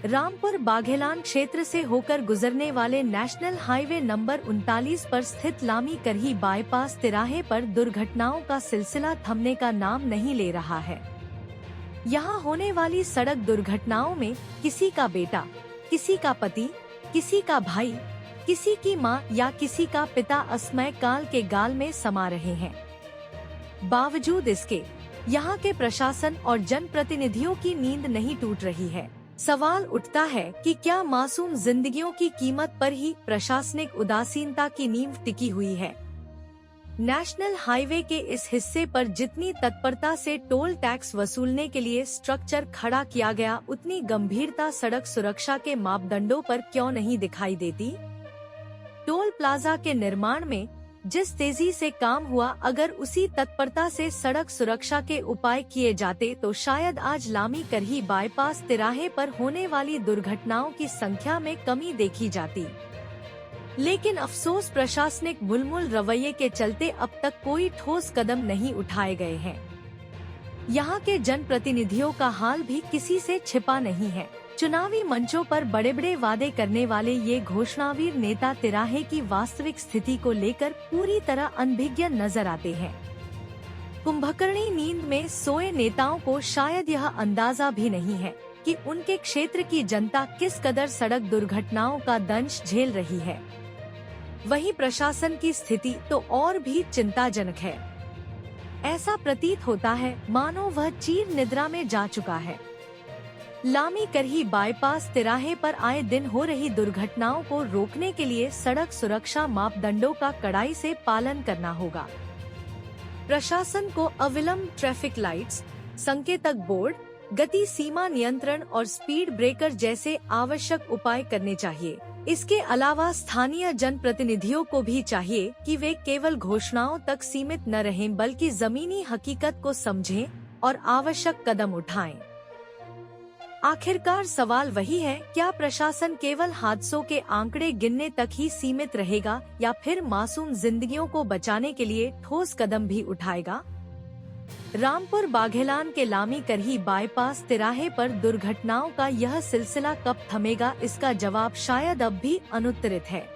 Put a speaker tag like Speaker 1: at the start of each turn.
Speaker 1: रामपुर बाघेलान क्षेत्र से होकर गुजरने वाले नेशनल हाईवे नंबर 39 पर स्थित लामी करही बाईपास तिराहे पर दुर्घटनाओं का सिलसिला थमने का नाम नहीं ले रहा है। यहाँ होने वाली सड़क दुर्घटनाओं में किसी का बेटा, किसी का पति, किसी का भाई, किसी की माँ या किसी का पिता असमय काल के गाल में समा रहे हैं। बावजूद इसके यहाँ के प्रशासन और जनप्रतिनिधियों की नींद नहीं टूट रही है। सवाल उठता है कि क्या मासूम जिंदगियों की कीमत पर ही प्रशासनिक उदासीनता की नींव टिकी हुई है। नेशनल हाईवे के इस हिस्से पर जितनी तत्परता से टोल टैक्स वसूलने के लिए स्ट्रक्चर खड़ा किया गया, उतनी गंभीरता सड़क सुरक्षा के मापदंडों पर क्यों नहीं दिखाई देती। टोल प्लाजा के निर्माण में जिस तेजी से काम हुआ, अगर उसी तत्परता से सड़क सुरक्षा के उपाय किए जाते तो शायद आज लामी करही बाईपास तिराहे पर होने वाली दुर्घटनाओं की संख्या में कमी देखी जाती। लेकिन अफसोस, प्रशासनिक मुलमुल रवैये के चलते अब तक कोई ठोस कदम नहीं उठाए गए हैं। यहाँ के जनप्रतिनिधियों का हाल भी किसी से छिपा नहीं है। चुनावी मंचों पर बड़े बड़े वादे करने वाले ये घोषणावीर नेता तिराहे की वास्तविक स्थिति को लेकर पूरी तरह अनभिज्ञ नजर आते हैं। कुंभकर्णी नींद में सोए नेताओं को शायद यह अंदाजा भी नहीं है कि उनके क्षेत्र की जनता किस कदर सड़क दुर्घटनाओं का दंश झेल रही है। वहीं प्रशासन की स्थिति तो और भी चिंताजनक है। ऐसा प्रतीत होता है मानो वह चीर निद्रा में जा चुका है। लामी करही बाईपास तिराहे पर आए दिन हो रही दुर्घटनाओं को रोकने के लिए सड़क सुरक्षा मापदंडों का कड़ाई से पालन करना होगा। प्रशासन को अविलंब ट्रैफिक लाइट्स, संकेतक बोर्ड, गति सीमा नियंत्रण और स्पीड ब्रेकर जैसे आवश्यक उपाय करने चाहिए। इसके अलावा स्थानीय जनप्रतिनिधियों को भी चाहिए कि वे केवल घोषणाओं तक सीमित न रहें, बल्कि जमीनी हकीकत को समझें और आवश्यक कदम उठाएं। आखिरकार सवाल वही है, क्या प्रशासन केवल हादसों के आंकड़े गिनने तक ही सीमित रहेगा या फिर मासूम जिंदगियों को बचाने के लिए ठोस कदम भी उठाएगा। रामपुर बाघेलान के लामी करही बाईपास तिराहे पर दुर्घटनाओं का यह सिलसिला कब थमेगा, इसका जवाब शायद अब भी अनुत्तरित है।